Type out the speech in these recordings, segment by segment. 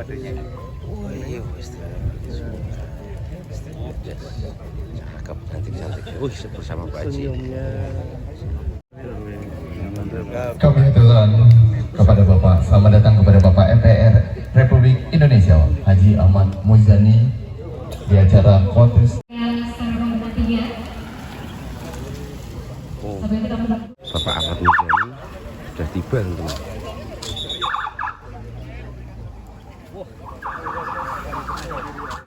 Wih, cakep, cantik-cantik. Wih, bersama Pak Haji. Kami aturkan kepada Bapak, selamat datang kepada Bapak MPR Republik Indonesia Haji Ahmad Muzani di acara kontes. Oh, Bapak Ahmad Muzani sudah tiba, teman.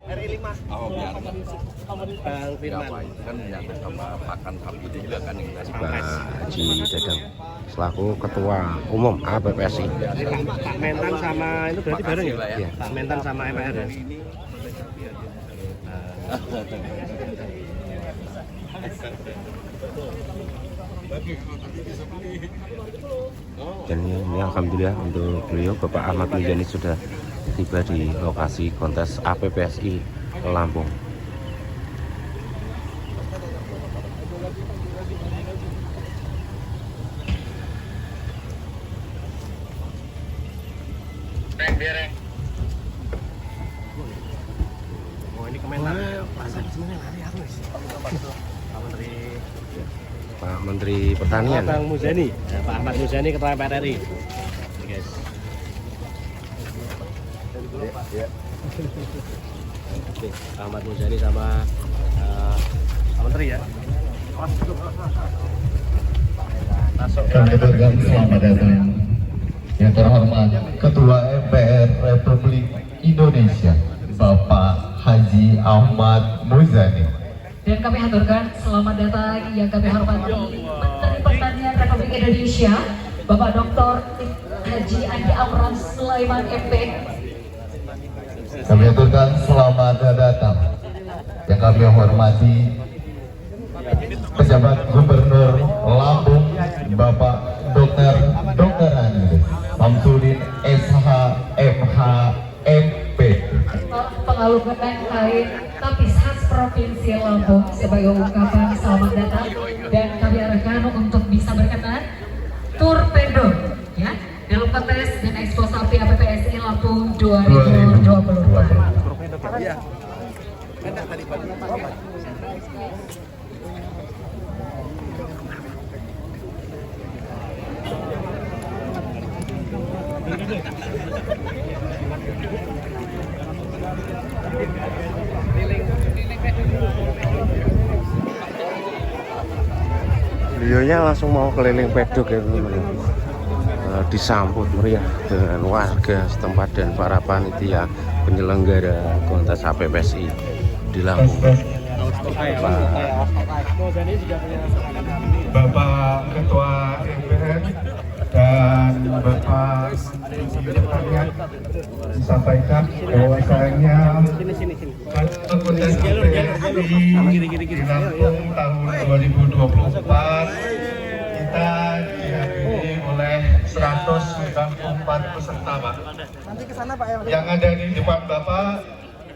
RI 5. Oh, biar Bang Firman. kan yang sama pakan sapi juga kan yang tadi. Pak Haji Dadang selaku Ketua Umum APPSI. Pak Mentan sama itu berarti bareng ya? Iya. Pak Mentan sama MPR ya? Dan ini alhamdulillah untuk beliau Bapak Ahmad Muzani sudah tiba di lokasi kontes APPSI Lampung. Oh, ini Kementan. Pak Menteri. Pak Menteri Pertanian. Bang Muzani. Ya, Pak Ahmad Muzani Ketua MPR RI. Guys. Oke, Pak Ahmad Muzani sama Pak Menteri ya. Masuk. Kami aturkan selamat datang yang terhormat Ketua MPR Republik Indonesia Bapak Haji Ahmad Muzani. Dan kami haturkan selamat datang yang kami hormati Menteri Pertanian Republik Indonesia Bapak Dr. Haji Andi Amran Sulaiman MP. Kami aturkan selamat datang yang kami hormati Pejabat Gubernur Lampung Bapak Dr. Andi Samsudin SH MH MP. Pengalungan kain tapis khas Provinsi Lampung sebagai ungkapan selamat datang, dan kami arahkan untuk bisa berkenan torpedo ya dalam kontes dan Expo Sapi APPSI Lampung 2020. Beliaunya langsung mau keliling pedok ya, teman-teman. Disambut meriah dengan warga setempat dan para panitia penyelenggara kontes APPSI di Lampung. Bapak Ketua MPR dan Bapak Pertanian disampaikan bahwasanya kontes APPSI di Lampung tahun 2024 kita dihadiri oleh 194 peserta, Pak. Yang ada di depan Bapak,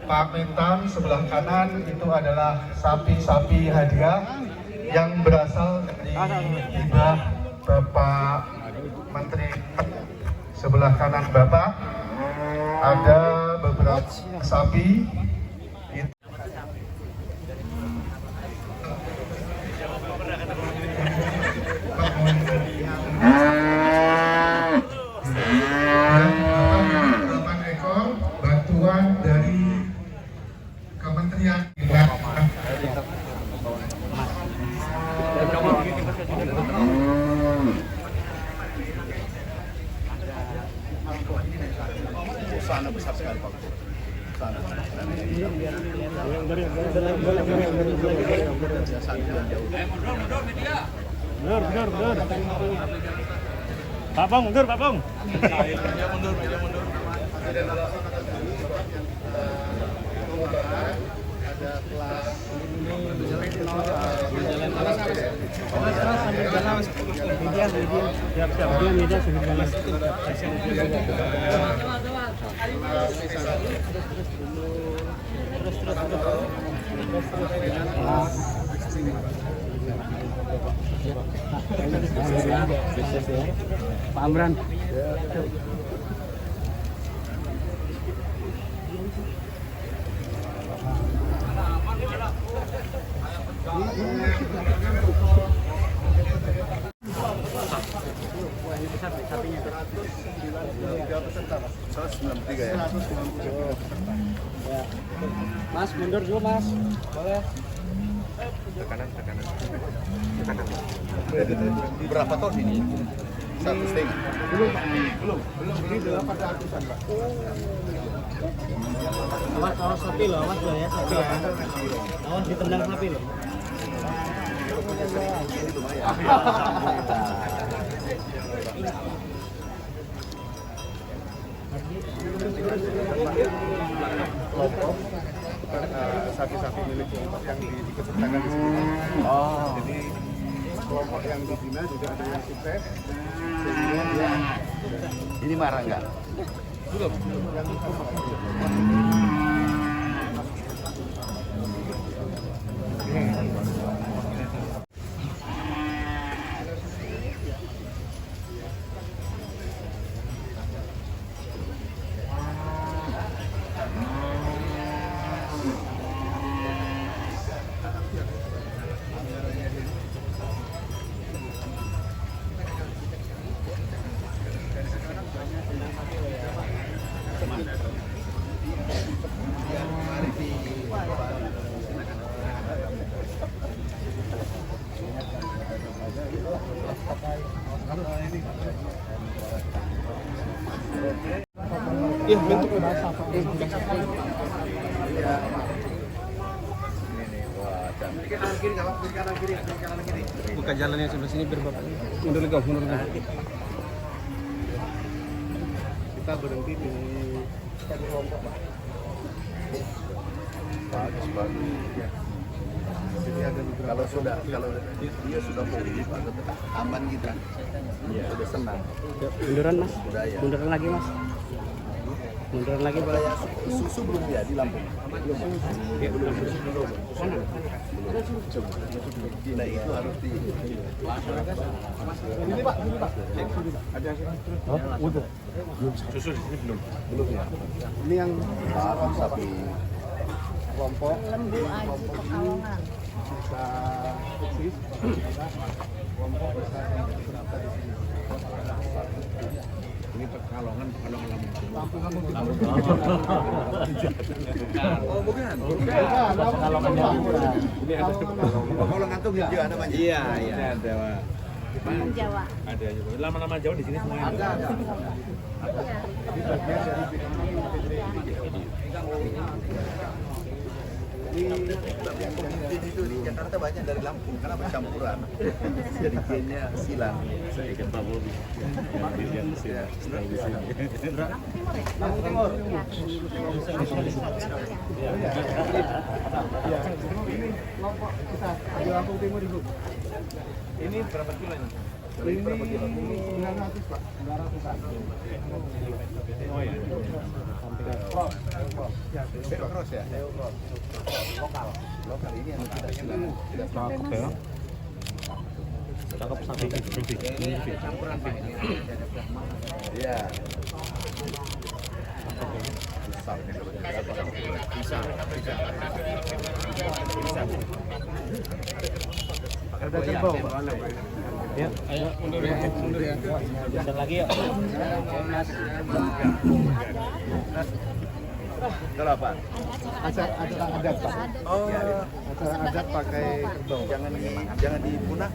Pak Mentan sebelah kanan itu adalah sapi-sapi hadiah yang berasal dari hibah Bapak Menteri. Sebelah kanan Bapak ada beberapa sapi. Bantuan dari Kementerian Sana besar sekali, Pak. Sana. Mundur. Pak Bong, mundur, Pak Bong. Media mundur. Ada kelas sambil jalan media siap media sambil jalan. Pak Amran. Mas, mundur dulu mas. Boleh. Berapa ton ini? 1,5. Belum. Ini 800-an, Pak. Awas, awas sapi loh, awas loh ya sapi ya. Awas ditendang sapi loh. Sapi-sapi milik kelompok yang diketetakan di sini. Jadi kelompok yang dibina juga ada yang sukses. Sehingga dia Ini marah nggak? belum. Iya, bentuk bahasa. Buka jalannya sebelah sini biar bapak mundur lagi, mundur lagi. Kita berhenti di satu kelompok, Pak. Bagus. Jadi ada beberapa kalau dia sudah fokus, aman kita. Sudah senang. Munduran mas, Budaya. munduran lagi mas. Munduran lagi boleh. Susu belum ya di Lampung? Belum. Nah itu harus di. Ini Pak. Ada udah. Susu di sini belum ya. Ini yang sapi kelompok Lembu Aji Pekalongan. bisa eksis. Kelompok bisa berapa di sini? Ini Pekalongan Lampung. Oh bukan. Pekalongan ini ada Pekalongan tuh juga namanya. Iya. Ada. Jawa. Ada juga. Lama-lama Jawa di sini semuanya. Ada. Ini yang komunitas itu di Jakarta banyak dari Lampung karena bercampuran. Jadi gennya silang. Saya ikan Pak Bobi. Yang silang. Lampung Timur. Ini kelompok kita di Lampung Timur Ibu. Ini berapa kilo ini? Ini 900 Pak. 900-an. Oh iya. Cross ya? Lokal ini yang tidak cakep ya. Cakep sapi. Campuran Pak. Iya. Bisa. Ada kerbau Pak. Ya, ayo mundur ya. Mundur lagi yuk. Kalau apa? Acara adat Pak. Oh, acara adat pakai kerbau. Jangan dipunah,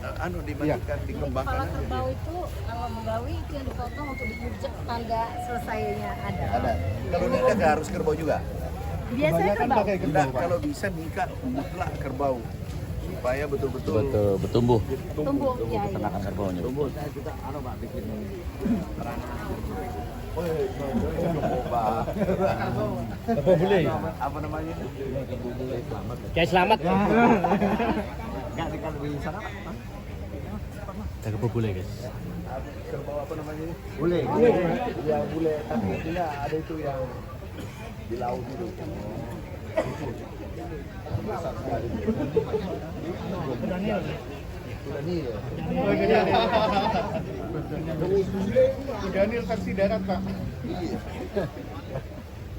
dimandikan, dikembangkan. Kalau kerbau itu kalau menggawi itu yang dipotong untuk dipujak tanda selesainya ada. Kalau nikah nggak harus kerbau juga. Biasanya kerbau. Enggak, kalau bisa nikah mutlak kerbau supaya betul-betul Bertumbuh. Tumbuh ya. Peternakan kerbaunya. tumbuh. Saya kita Pak bikin Apa boleh? apa namanya? Kayak selamat. Enggak di sana Pak. Jaga bule guys. Kerbau apa namanya ini? Bule. Ya bule, tapi tidak ada itu yang di laut itu. Daniel versi darat Pak. Iya.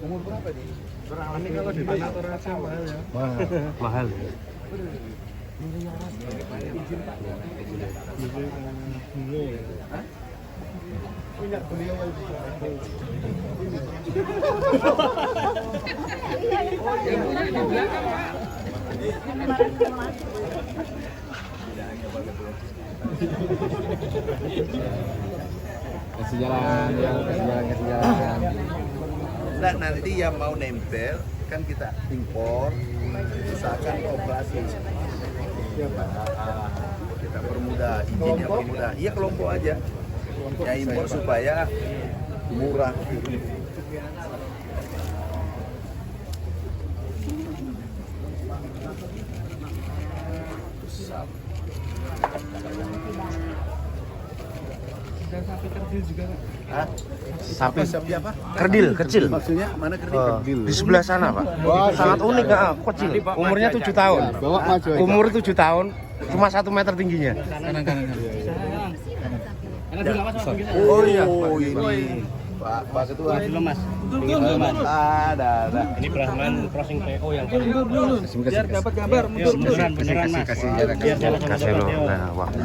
Umur berapa nih? Ini kalau di tanah Toraja mahal ya. Mahal. Kasih jalan, kasih jalan. Nah, nanti yang mau nempel kan kita impor, misalkan operasi. Kita permudah, izinnya permudah. Iya kelompok aja. Ya impor supaya murah. Sapi Sapi apa? kerdil kecil. Maksudnya mana kerdil? Di sebelah sana, Pak. Sangat unik, kecil. Umurnya 7 tahun. Umur 7 tahun, cuma 1 meter tingginya. Oh iya, ini Pak Ketua. Mas. Ada. Ini Brahman crossing PO yang paling Biar dapat kabar. beneran Mas. Kasih lo. Nah, waktu.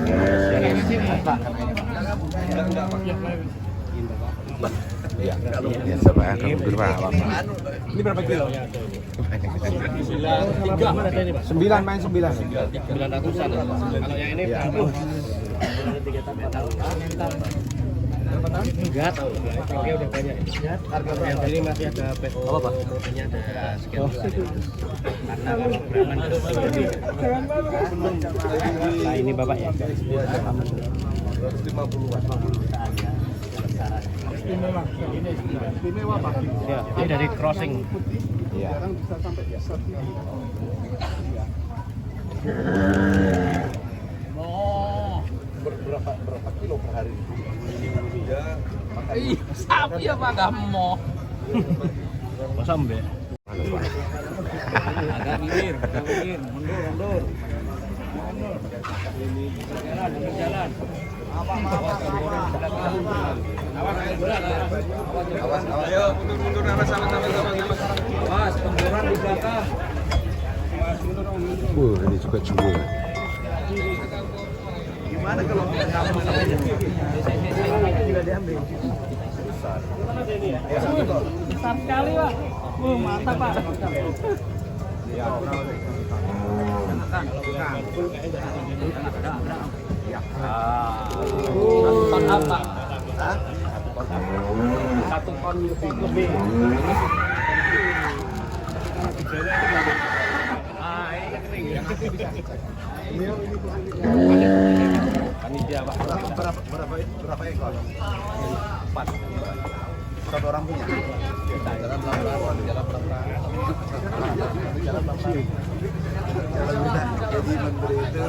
Ya, kalau Biasa, Pak. Mundur, Pak. Ini berapa kilo? 9 main 9. 900-an. Kalau yang ini berapa? Enggak tahu. Oke, udah banyak. Yang ini masih ada PO. Apa, Pak? Ini ada sekian. Karena kalau Brahman lebih. Nah, ini Bapak ya. 250-an. Istimewa Pak. Ya, ini dari crossing. Sekarang bisa sampai 1 berapa kilo per hari? Sapi apa kamu? Masa mbak? Agak minggir, mundur. Jalan. Awas. Ayo mundur sama-sama. Awas, pemburuan di belakang. Ini juga jumbo. Gimana kalau juga diambil? Besar sekali, Pak. Mantap, Pak. Ton apa? Hah? 1 ton lebih. Panitia, Pak. Berapa ekor? 4. Satu orang punya. Jalan pelan-pelan. Kalau udah jadi menteri itu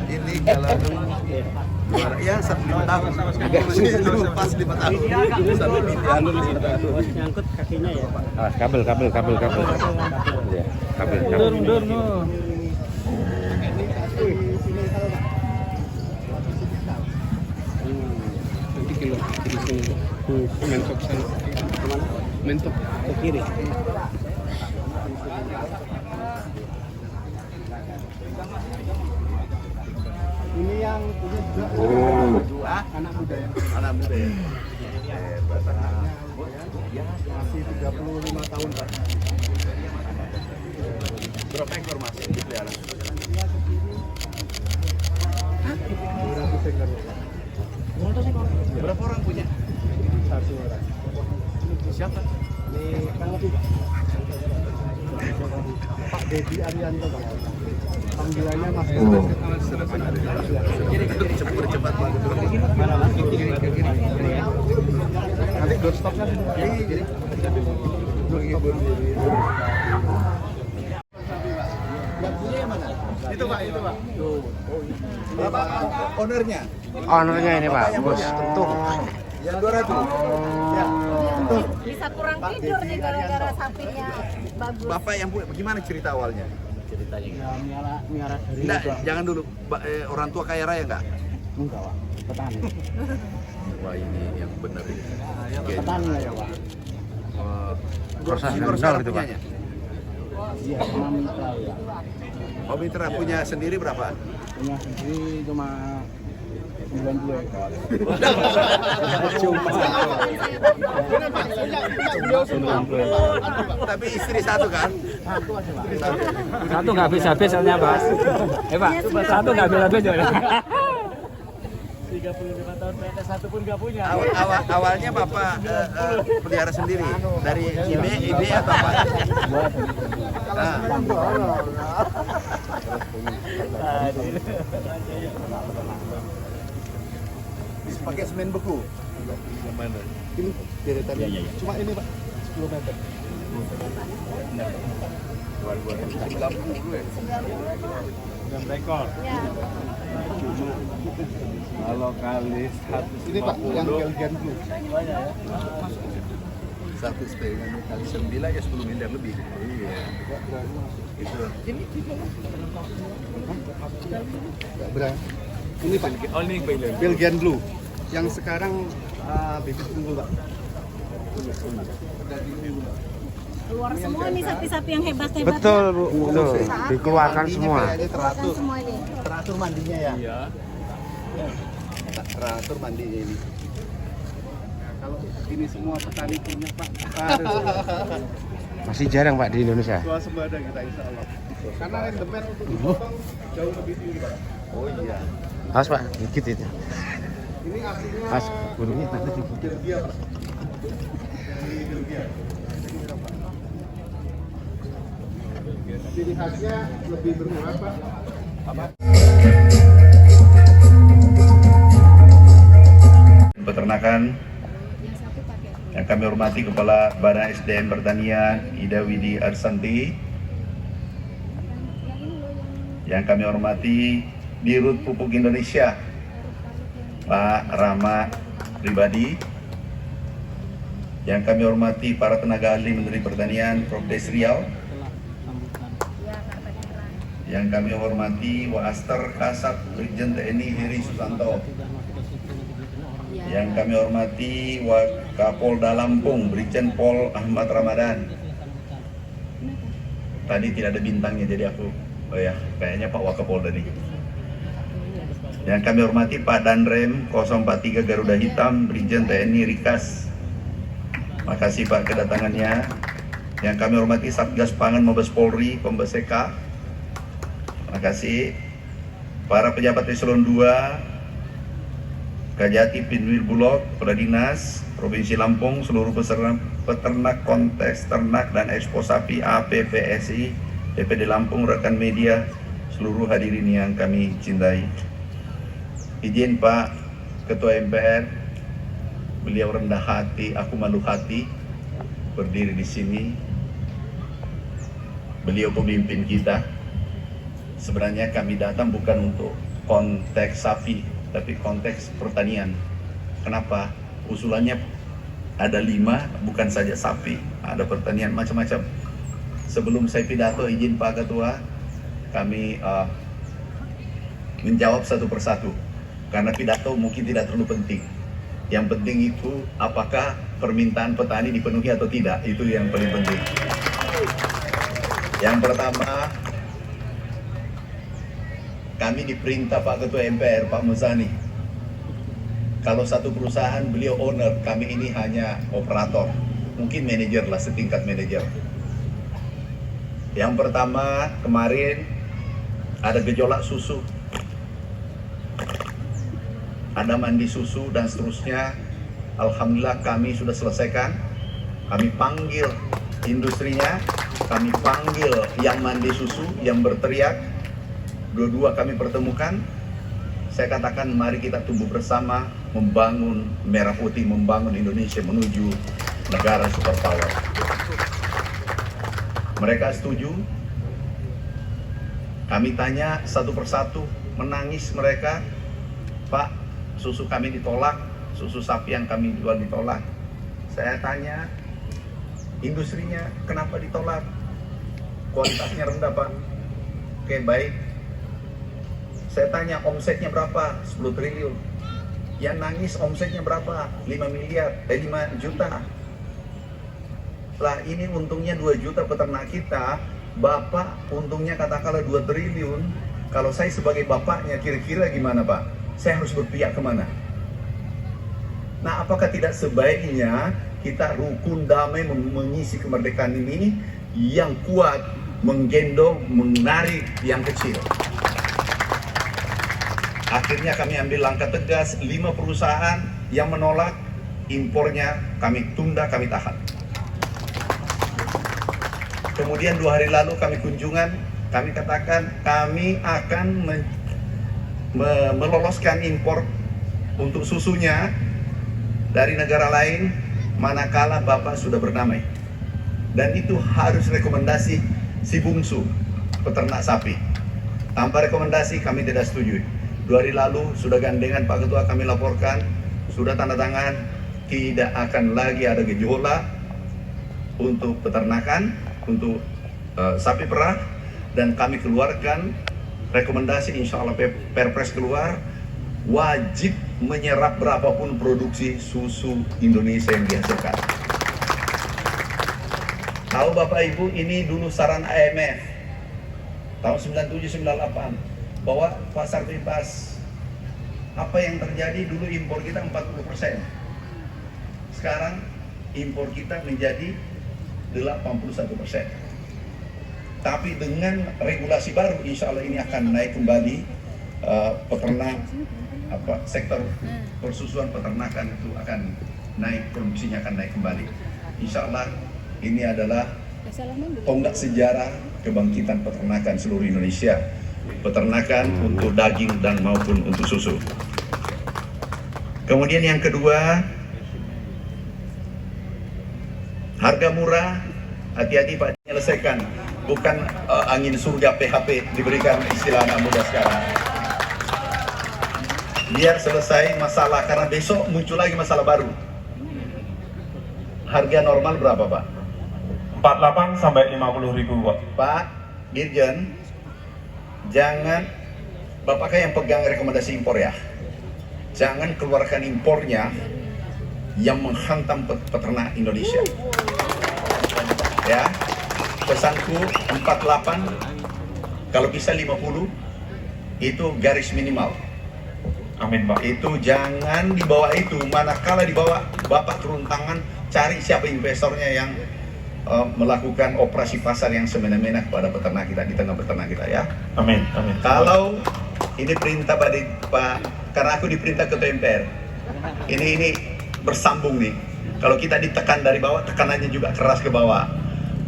ini kalau ya 5 tahun. Pas 5 tahun. Sampai dialur 5 tahun. Nyangkut kakinya ya, Pak. Ah, kabel. Ya, kabel. Mundur. Mentok sana. Kemana? Mentok ke kiri. Ini yang punya juga anak muda ya. Ya, masih 35 tahun Pak. Berapa ekor Mas dipelihara? 200 ekor. Berapa orang punya? 1 orang. Siapa? Ini Kang Abi. Pak Dedi Arianto Pak. Panggilannya Mas. Cepat Pak. Mana Mas? Kiri. Nanti doorstopnya kiri. Yang punya yang mana? Itu Pak. Tuh. Bapak ownernya? Ownernya ini, Pak. Bos. Tuh. Yang 200. Ya. Tuh. Bisa kurang tidur nih gara-gara sapinya bagus. Bapak yang punya, gimana cerita awalnya? Ya, miara dari Enggak, jangan dulu. Orang tua kaya raya enggak? enggak, Pak. Petani. Wah ini yang benar ini. Petani ya, Pak. Proses Ekor nol sekarang gitu, Pak. punyanya? Iya, sama mitra ya. Oh mitra punya sendiri berapa? Punya sendiri cuma 90 ekor. Tapi istri satu kan? Satu nggak habis-habis soalnya Mas. Pak, satu nggak habis-habis soalnya. 35 tahun PNS satu pun nggak punya. Awalnya Bapak pelihara sendiri dari ide atau apa? Nah. Pakai semen beku. Mana? Ini deretannya. Cuma ini Pak, 10 meter. 9 ekor. Ya. Kalau kali 100 ini Pak yang Belgian Blue. Satu setengah kali 9 ya 10 miliar lebih. Iya. Itu. Ini Pak. Oh ini Belgian Blue. Yang sekarang bibit unggul Pak. Keluar semua nih sapi-sapi yang hebat-hebat. Betul Bu, betul. Dikeluarkan semua. Teratur. Semua ini. Teratur mandinya ya. Iya. Teratur mandinya ini. Kalau ini semua petani punya Pak. Masih jarang Pak di Indonesia. Swasembada kita insya Allah. Karena rendemen untuk dipotong jauh lebih tinggi Pak. Oh iya. Awas Pak, dikit itu. Ini aslinya Mas, burungnya tadi dikit. Belgia Pak. Ini Belgia. Ciri khasnya lebih berkurang Pak. Peternakan yang kami hormati Kepala Badan SDM Pertanian Ida Widi Arsanti, yang kami hormati Dirut Pupuk Indonesia Pak Rama Pribadi, yang kami hormati para tenaga ahli Menteri Pertanian Prof. Des Riau, yang kami hormati Waaster Kasat Brigjen TNI Heri Susanto, yang kami hormati Wakapolda Lampung Brigjen Pol Ahmad Ramadan. Tadi tidak ada bintangnya jadi aku, oh ya kayaknya Pak Wakapolda nih. Yang kami hormati Pak Danrem 043 Garuda Hitam Brigjen TNI Rikas. Makasih Pak kedatangannya. Yang kami hormati Satgas Pangan Mabes Polri Kombes Eka. Terima kasih para pejabat eselon 2, Kajati Pinwil Bulog, Kepala Dinas Provinsi Lampung, seluruh peternak kontes ternak dan ekspor sapi APPSI, DPD Lampung, rekan media, seluruh hadirin yang kami cintai. Izin Pak Ketua MPR, beliau rendah hati, aku malu hati berdiri di sini. Beliau pemimpin kita. Sebenarnya kami datang bukan untuk konteks sapi, tapi konteks pertanian. Kenapa? Usulannya ada 5, bukan saja sapi, ada pertanian macam-macam. Sebelum saya pidato, izin Pak Ketua, kami menjawab satu persatu. Karena pidato mungkin tidak terlalu penting. Yang penting itu apakah permintaan petani dipenuhi atau tidak, itu yang paling penting. Yang pertama, kami diperintah Pak Ketua MPR, Pak Muzani. Kalau satu perusahaan beliau owner, kami ini hanya operator. Mungkin manajer lah, setingkat manajer. Yang pertama, kemarin ada gejolak susu. Ada mandi susu dan seterusnya. Alhamdulillah kami sudah selesaikan. Kami panggil industrinya, kami panggil yang mandi susu, yang berteriak. Dua-dua kami pertemukan. Saya katakan mari kita tumbuh bersama membangun merah putih, membangun Indonesia menuju negara superpower. Mereka setuju. Kami tanya satu persatu, menangis mereka, Pak, susu kami ditolak, susu sapi yang kami jual ditolak. Saya tanya, industrinya kenapa ditolak? Kualitasnya rendah Pak. Oke baik. Saya tanya omsetnya berapa? 10 triliun. Yang nangis omsetnya berapa? 5 juta. Lah ini untungnya 2 juta peternak kita, Bapak untungnya katakanlah 2 triliun. Kalau saya sebagai bapaknya kira-kira gimana Pak? Saya harus berpihak kemana? Nah, apakah tidak sebaiknya kita rukun damai mengisi kemerdekaan ini, yang kuat menggendong, menarik yang kecil? Akhirnya kami ambil langkah tegas, 5 perusahaan yang menolak impornya kami tunda, kami tahan. Kemudian 2 hari lalu kami kunjungan, kami katakan kami akan meloloskan impor untuk susunya dari negara lain manakala Bapak sudah berdamai. Dan itu harus rekomendasi si bungsu peternak sapi. Tanpa rekomendasi kami tidak setuju. 2 hari lalu sudah gandengan Pak Ketua kami laporkan, sudah tanda tangan, tidak akan lagi ada gejolak untuk peternakan, untuk sapi perah, dan kami keluarkan rekomendasi, insya Allah Perpres keluar, wajib menyerap berapapun produksi susu Indonesia yang dihasilkan. Tahu Bapak Ibu, ini dulu saran IMF tahun 97-98 bahwa pasar bebas. Apa yang terjadi dulu, impor kita 40%. Sekarang impor kita menjadi 81%. Tapi dengan regulasi baru, insya Allah ini akan naik kembali. Peternak, sektor persusuan peternakan itu akan naik, produksinya akan naik kembali. Insya Allah ini adalah tonggak sejarah kebangkitan peternakan seluruh Indonesia. Peternakan untuk daging dan maupun untuk susu. Kemudian yang kedua, harga murah, hati-hati Pak, menyelesaikan. Bukan angin surga PHP diberikan istilah anak muda sekarang. Biar selesai masalah, karena besok muncul lagi masalah baru. Harga normal berapa Pak? 48 sampai 50.000 Pak. Pak Dirjen, jangan, Bapak kan yang pegang rekomendasi impor ya. Jangan keluarkan impornya yang menghantam peternak Indonesia. Ya, pesanku 48, kalau bisa 50, itu garis minimal. Amin Pak. Itu jangan dibawa itu, manakala dibawa Bapak turun tangan, cari siapa investornya yang melakukan operasi pasar yang semena-mena kepada peternak kita, di tengah peternak kita ya. Amin, amin. Kalau ini perintah Pak, karena aku diperintah Ketua MPR, ini bersambung nih. Kalau kita ditekan dari bawah, tekanannya juga keras ke bawah.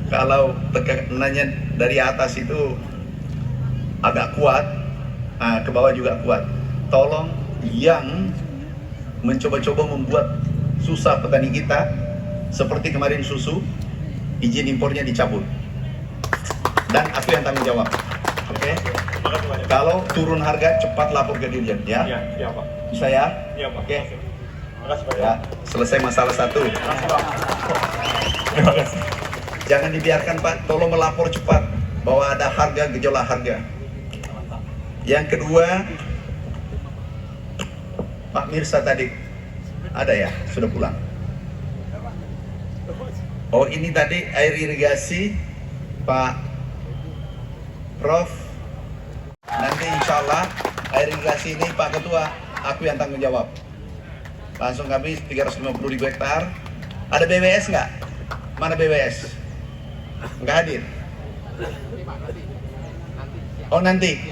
Kalau tekanannya dari atas itu agak kuat, ke bawah juga kuat. Tolong yang mencoba-coba membuat susah petani kita, seperti kemarin susu, izin impornya dicabut. Dan aku yang tanggung jawab. Oke? Kalau turun harga, cepat lapor ke Dirjen ya. Iya Pak. Bisa ya? Iya Pak. Oke. Terima kasih Pak. Ya, selesai masalah satu. Terima kasih. Jangan dibiarkan Pak, tolong melapor cepat bahwa ada harga, gejolak harga. Yang kedua, Pak Mirsa tadi ada ya, sudah pulang. Oh ini tadi air irigasi Pak Prof. Nanti insya Allah air irigasi ini Pak Ketua, aku yang tanggung jawab. Langsung kami 350.000 hektar. Ada BWS nggak? Mana BWS? Nggak hadir. Oh nanti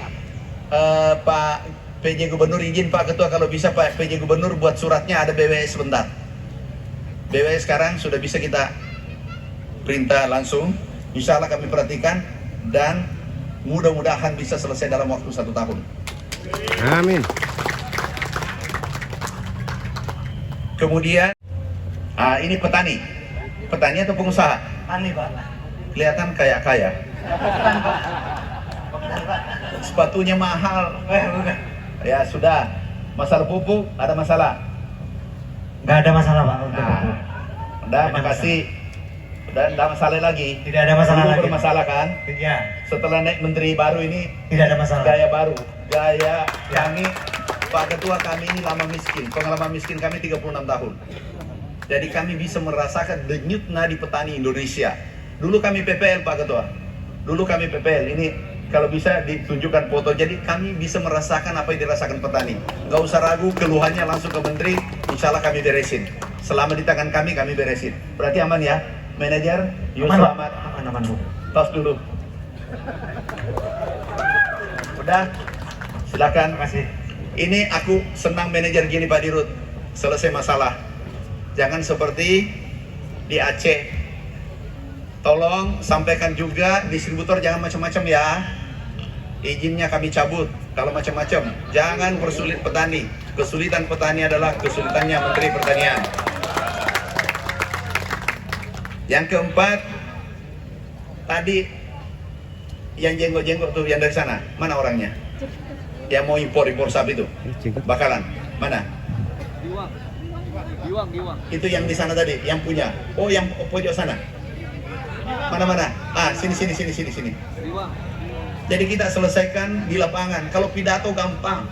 Pak PJ Gubernur izin Pak Ketua, kalau bisa Pak PJ Gubernur buat suratnya ada BWS sebentar. BWS sekarang sudah bisa kita perintah langsung, insya Allah kami perhatikan, dan mudah-mudahan bisa selesai dalam waktu 1 tahun. Amin. Kemudian, ini petani atau pengusaha? Petani Pak. Kelihatan kaya-kaya. Sepatunya mahal. Ya sudah, masalah pupuk ada masalah? Nggak ada masalah Pak. Udah, makasih. Dan tidak masalah lagi. Tidak ada masalah Dulu lagi. bermasalah kan? Iya. Setelah naik menteri baru ini, Tidak ada masalah. gaya baru. Gaya kami, Pak Ketua, kami ini lama miskin. Pengalaman miskin kami 36 tahun. Jadi kami bisa merasakan denyut nadi petani Indonesia. Dulu kami PPL Pak Ketua. Dulu kami PPL, ini kalau bisa ditunjukkan foto, jadi kami bisa merasakan apa yang dirasakan petani. Nggak usah ragu, keluhannya langsung ke menteri, insya Allah kami beresin. Selama di tangan kami beresin. Berarti aman ya, manajer? Yuk selamat. Aman, Bu. Tos dulu. Udah, silakan. Makasih. Ini aku senang manajer gini Pak Dirut, selesai masalah. Jangan seperti di Aceh. Tolong sampaikan juga distributor jangan macam-macam ya. Izinnya kami cabut kalau macam-macam. Jangan persulit petani. Kesulitan petani adalah kesulitannya Menteri Pertanian. Yang keempat, tadi yang jenggot-jenggot tuh yang dari sana, mana orangnya? Yang mau impor sapi itu? Bakalan, mana? Giwang. Itu yang di sana tadi, yang punya. Oh, yang pojok sana. Mana? Ah, sini. Jadi kita selesaikan di lapangan. Kalau pidato gampang.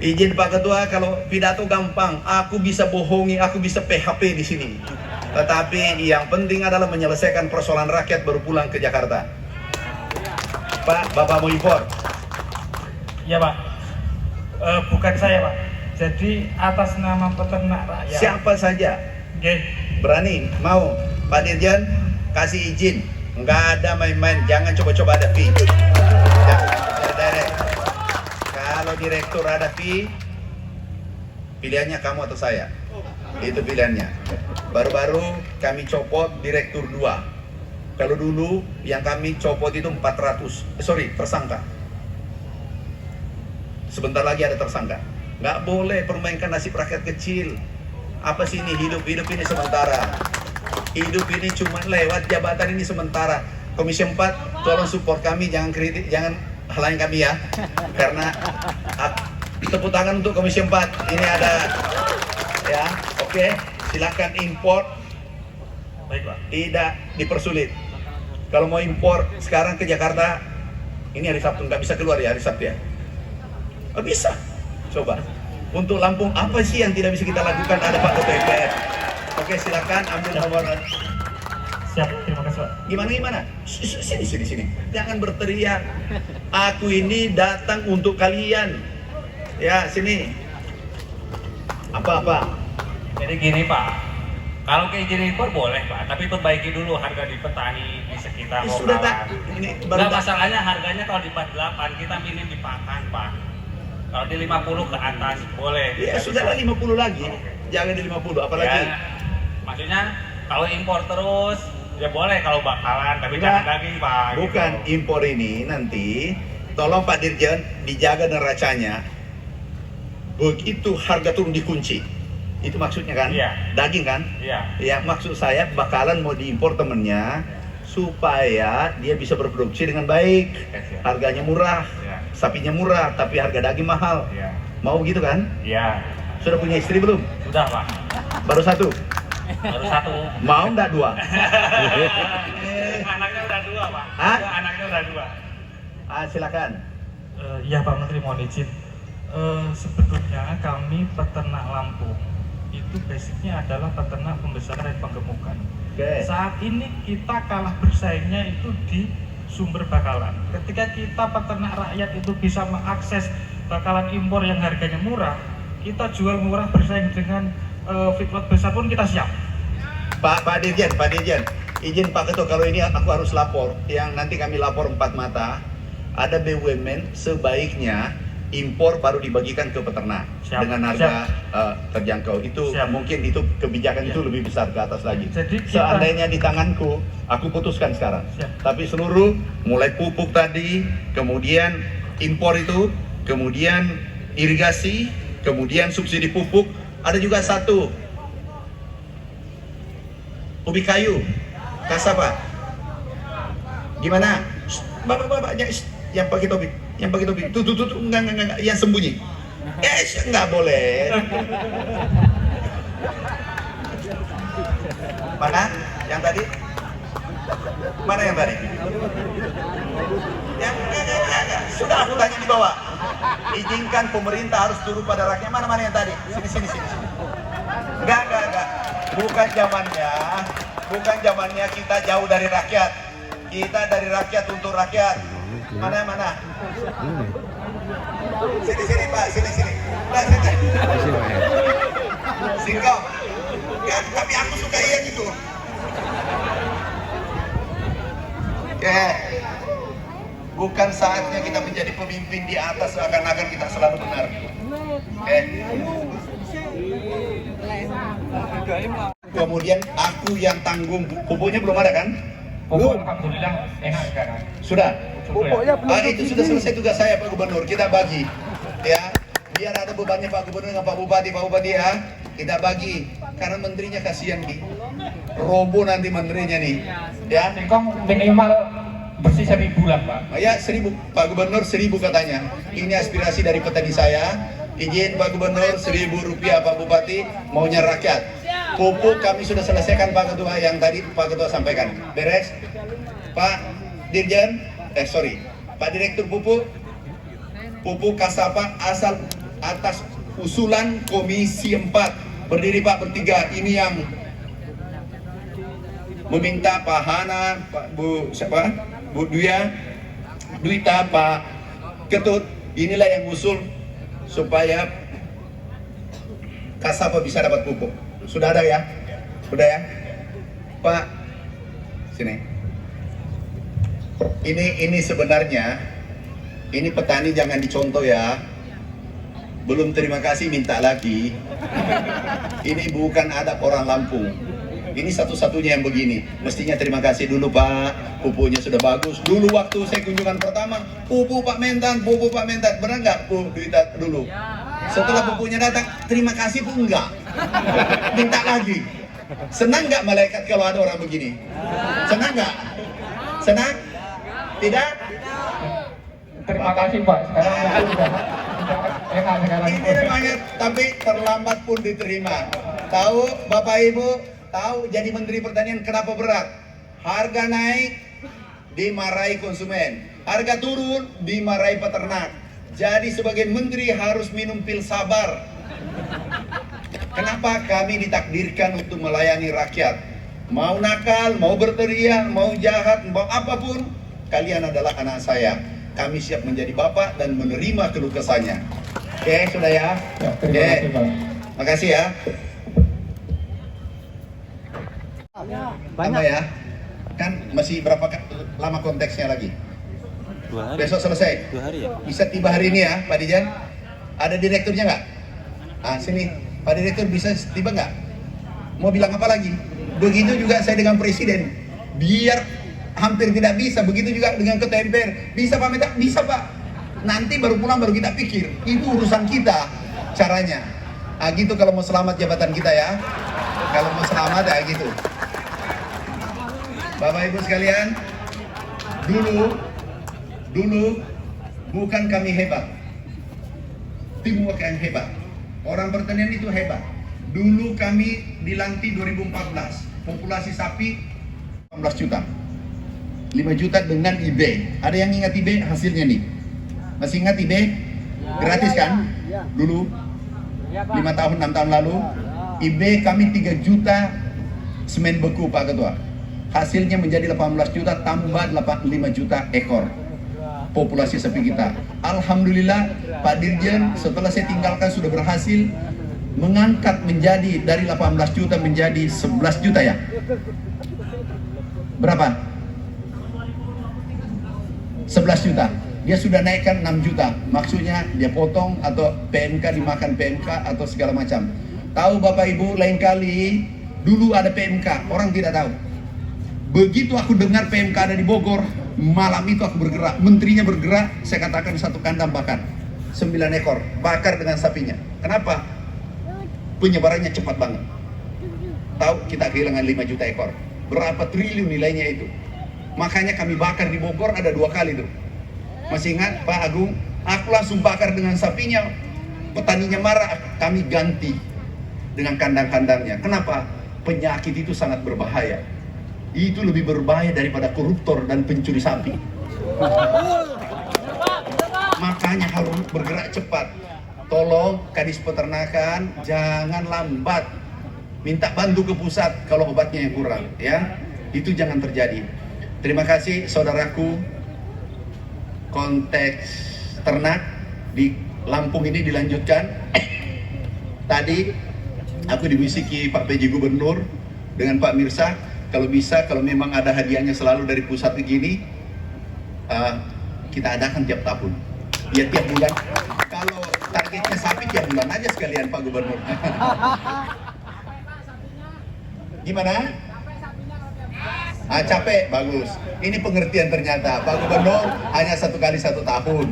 Izin Pak Ketua, kalau pidato gampang. Aku bisa bohongi, aku bisa PHP di sini. Tetapi yang penting adalah menyelesaikan persoalan rakyat baru pulang ke Jakarta. Pak, Bapak mau impor? Ya Pak, bukan saya Pak. Jadi atas nama peternak rakyat. Siapa saja? Okay. Berani, mau? Pak Dirjen, kasih izin. Nggak ada main-main, jangan coba-coba ada fee. Ya, direct. Kalau direktur ada fee, pilihannya kamu atau saya. Itu pilihannya. Baru-baru kami copot direktur 2. Kalau dulu yang kami copot itu 400. Tersangka. Sebentar lagi ada tersangka. Nggak boleh permainkan nasib rakyat kecil. Apa sih ini hidup ini sementara. Hidup ini cuma lewat jabatan ini sementara. Komisi 4 tolong support kami, jangan kritik, jangan halangi kami ya. Karena tepuk tangan untuk Komisi 4. Ini ada ya, oke. Silakan import. Baik Pak. Tidak dipersulit. Kalau mau impor sekarang ke Jakarta, ini hari Sabtu nggak bisa keluar ya hari Sabtu ya. Oh, bisa. Coba. Untuk Lampung apa sih yang tidak bisa kita lakukan? Ada Pak Ketua MPR. Oke, silakan ambil nomor. Siap, terima kasih Pak. Gimana? Sini. Jangan berteriak. Aku ini datang untuk kalian. Ya, sini. Apa? Jadi gini Pak, kalau ke izin impor boleh Pak, tapi perbaiki dulu harga di petani di sekitar Sudah lokalan. ini baru Nah, masalahnya harganya kalau di 48 kita minim di pakan Pak. Kalau di 50 ke atas boleh. ya sudahlah 50 lagi. Jangan di 50 apalagi. Ya, maksudnya kalau impor terus ya boleh kalau bakalan, tapi jangan daging Pak. Bukan gitu. impor ini nanti tolong Pak Dirjen dijaga neracanya. Begitu harga turun dikunci. Itu maksudnya kan? Iya. Daging kan? Iya. Ya maksud saya bakalan mau diimpor temennya supaya dia bisa berproduksi dengan baik. Iya. Harganya murah. Iya. Sapinya murah tapi harga daging mahal. Iya. Mau gitu kan? Iya. Sudah punya istri belum? Sudah Pak. Baru 1. Baru 1. Mau enggak 2? Anaknya udah 2 Pak. Hah? Anaknya udah 2. Silakan. Ya Pak Menteri, mohon izin. Sebetulnya kami peternak Lampung itu basicnya adalah peternak pembesaran dan penggemukan. Oke. Saat ini kita kalah bersaingnya itu di sumber bakalan. Ketika kita peternak rakyat itu bisa mengakses bakalan impor yang harganya murah, kita jual murah bersaing dengan feedlot besar pun kita siap. Pak Dirjen, izin Pak Ketua, kalau ini aku harus lapor, yang nanti kami lapor 4 mata, ada BUMN sebaiknya impor baru dibagikan ke peternak. Siap. Dengan harga terjangkau. Itu Siap. mungkin itu kebijakan itu lebih besar ke atas lagi. Jadi kita- Seandainya di tanganku, aku putuskan sekarang. Siap. Tapi seluruh mulai pupuk tadi, kemudian impor itu, kemudian irigasi, kemudian subsidi pupuk, ada juga satu ubi kayu, kasaba. Gimana? Bapak-bapaknya yang pakai topi, tuh, enggak, yang sembunyi. Enggak boleh. Mana? Yang tadi? Mana yang tadi? Yang enggak. Sudah aku tanya di bawah. Izinkan pemerintah harus turun pada rakyat. Mana yang tadi? Sini. Enggak. Bukan zamannya kita jauh dari rakyat. Kita dari rakyat untuk rakyat. Mana? Sini Pak, sini. Nah, sini. Singkong. Ya, tapi aku suka yang itu. Oke. Bukan saatnya kita menjadi pemimpin di atas seakan-akan kita selalu benar. Oke. Kemudian aku yang tanggung. Pupuknya belum ada kan? Pupuk alhamdulillah enak sekarang. Sudah. Pupuknya belum. Itu sudah selesai tugas saya Pak Gubernur. Kita bagi, ya. Biar ada bebannya Pak Gubernur dengan Pak Bupati ya. Kita bagi. Karena menterinya kasihan nih. Robo nanti menterinya nih, ya. Singkong minimal bersih 1.000 lah Pak. Ya 1.000 Pak Gubernur 1.000 katanya. Ini aspirasi dari petani saya. Izin Pak Gubernur 1.000 rupiah Pak Bupati maunya rakyat. Pupuk kami sudah selesaikan Pak Ketua yang tadi Pak Ketua sampaikan. Beres? Pak Dirjen, Pak Direktur Pupuk Kasapa asal atas usulan Komisi 4. Berdiri Pak bertiga. Ini yang meminta Pak Hana, Bu Duita, Pak Ketut. Inilah yang usul supaya Kasapa bisa dapat pupuk. Sudah ada ya? Sudah ya? Pak, sini. Ini sebenarnya, ini petani jangan dicontoh ya. Belum terima kasih minta lagi. Ini bukan adab orang Lampung. Ini satu-satunya yang begini. Mestinya terima kasih dulu Pak, pupuknya sudah bagus. Dulu waktu saya kunjungan pertama, pupuk Pak Mentan. Benar nggak Bu Duita dulu? Setelah pupuknya datang, terima kasih pun enggak. Minta lagi. Senang nggak malaikat kalau ada orang begini? Senang nggak? Senang? Tidak? Terima kasih Pak. Sekarang sudah enak sekarang. Ini namanya, tapi terlambat pun diterima. Tahu Bapak Ibu? Tahu jadi Menteri Pertanian kenapa berat? Harga naik dimarahi konsumen, harga turun dimarahi peternak. Jadi sebagai menteri harus minum pil sabar. Kenapa kami ditakdirkan untuk melayani rakyat? Mau nakal, mau berteriak, mau jahat, mau apapun, kalian adalah anak saya. Kami siap menjadi bapak dan menerima keluh kesahnya. Oke, sudah ya? Oke, makasih ya. Banyak ya, kan masih berapa lama konteksnya lagi? 2 hari. Besok selesai. 2 hari ya. Bisa tiba hari ini ya, Pak Dijan? Ada direkturnya nggak? Sini, Pak Direktur bisa tiba nggak? Mau bilang apa lagi? Begitu juga saya dengan Presiden. Biar hampir tidak bisa, begitu juga dengan Ketua MPR. Bisa Pak Meta? Bisa Pak. Nanti baru pulang baru kita pikir. Itu urusan kita caranya. Gitu kalau mau selamat jabatan kita ya. Kalau mau selamat ya gitu. Bapak Ibu sekalian, dulu bukan kami hebat, teamwork yang hebat. Orang pertanian itu hebat. Dulu kami dilantik 2014, populasi sapi 18 juta, 5 juta dengan IB. Ada yang ingat IB hasilnya nih? Masih ingat IB? Gratis kan? Dulu 5 tahun 6 tahun lalu IB kami 3 juta semen beku Pak Ketua. Hasilnya menjadi 18 juta tambah 5 juta ekor populasi sapi kita. Alhamdulillah Pak Dirjen setelah saya tinggalkan sudah berhasil mengangkat menjadi dari 18 juta menjadi 11 juta ya. Berapa? 11 juta. Dia sudah naikkan 6 juta. Maksudnya dia potong atau PMK dimakan PMK atau segala macam. Tahu Bapak Ibu, lain kali dulu ada PMK, orang tidak tahu. Begitu aku dengar PMK ada di Bogor, malam itu aku bergerak, menterinya bergerak, saya katakan satu kandang bakar 9 ekor, bakar dengan sapinya. Kenapa? Penyebarannya cepat banget. Tahu kita kehilangan 5 juta ekor. Berapa triliun nilainya itu. Makanya kami bakar di Bogor ada 2 kali tuh. Masih ingat Pak Agung? Aku langsung bakar dengan sapinya. Petaninya marah, kami ganti dengan kandang-kandangnya. Kenapa? Penyakit itu sangat berbahaya. Itu lebih berbahaya daripada koruptor dan pencuri sapi. Makanya harus bergerak cepat. Tolong Kadis Peternakan jangan lambat. Minta bantu ke pusat kalau obatnya yang kurang, ya. Itu jangan terjadi. Terima kasih saudaraku. Konteks ternak di Lampung ini dilanjutkan. Tadi aku dibisiki Pak PJ Gubernur dengan Pak Mirsa, kalau bisa, kalau memang ada hadiahnya selalu dari pusat begini, kita adakan tiap tahun. Ya tiap bulan. Kalau targetnya sapi tiap bulan aja sekalian Pak Gubernur. Gimana? Capek, bagus. Ini pengertian ternyata. Pak Gubernur hanya 1 kali 1 tahun.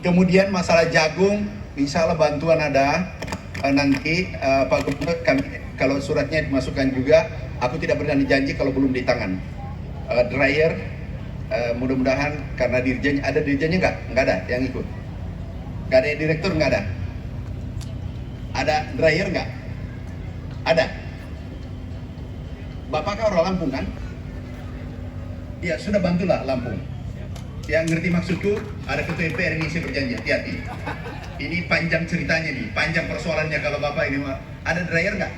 Kemudian masalah jagung, insya Allah bantuan ada. Nanti Pak Gubernur, kami, kalau suratnya dimasukkan juga, aku tidak berani janji kalau belum di tangan. Dryer, mudah-mudahan karena dirjennya, ada dirjennya nggak ada yang ikut. Nggak ada direktur, nggak ada. Ada dryer nggak? Ada. Bapak kan orang Lampung kan? Ya sudah, bantulah Lampung. Yang ngerti maksudku, ada ketua MPR ini saya berjanji, hati-hati. Ini panjang ceritanya nih, panjang persoalannya kalau Bapak ini. Ada dryer nggak?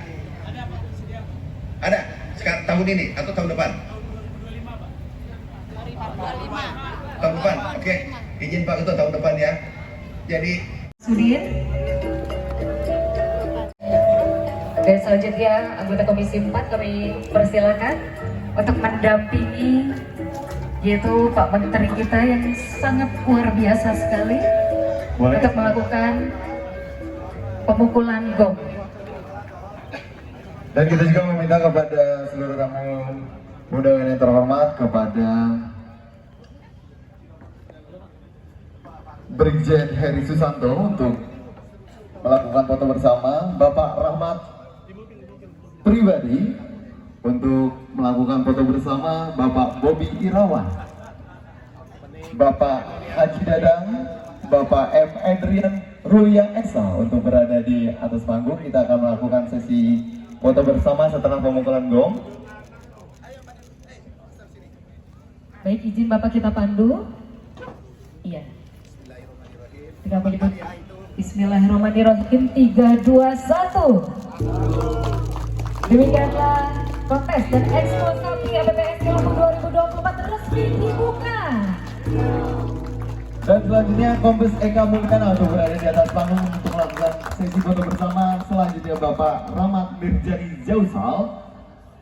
Ada. Sekarang tahun ini atau tahun depan? Tahun depan, oke. Izin Pak Ketua, tahun depan ya. Jadi Sudin. Dan selanjutnya anggota Komisi 4 kami persilakan untuk mendampingi, yaitu Pak Menteri kita yang sangat luar biasa sekali. Boleh. Untuk melakukan pemukulan gong. Dan kita juga meminta kepada seluruh tamu undangan yang terhormat, kepada Brigjen Heri Susanto untuk melakukan foto bersama, Bapak Rahmat Pribadi untuk melakukan foto bersama, Bapak Bobi Irawan, Bapak Haji Dadang, Bapak M. Adrian Ruliang Esa untuk berada di atas panggung. Kita akan melakukan sesi foto bersama setelah pemukulan gong. Baik, izin Bapak kita pandu. Iya. Bismillahirrahmanirrahim. 3, 2, 1. Demikianlah kontes dan expo sapi APPSD Lampung 2024 resmi dibuka. Dan selanjutnya Kombes Eka Mulkana untuk berada di atas panggung untuk melakukan sesi foto bersama. Selanjutnya Bapak Rahmat Mirjani Jausal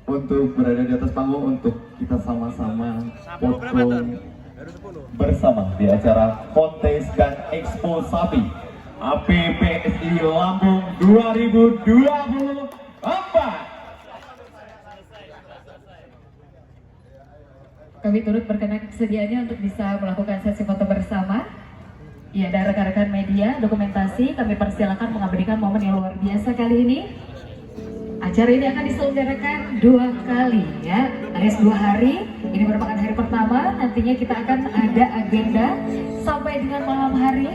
untuk berada di atas panggung untuk kita sama-sama foto bersama di acara kontes dan expo sapi APPSI Lampung 2024. Kami turut berkenan kesediaannya untuk bisa melakukan sesi foto bersama. Ya, dan rekan-rekan media dokumentasi, kami persilakan mengabadikan momen yang luar biasa kali ini. Acara ini akan diselenggarakan 2 kali ya, alias 2 hari. Ini merupakan hari pertama, nantinya kita akan ada agenda sampai dengan malam hari.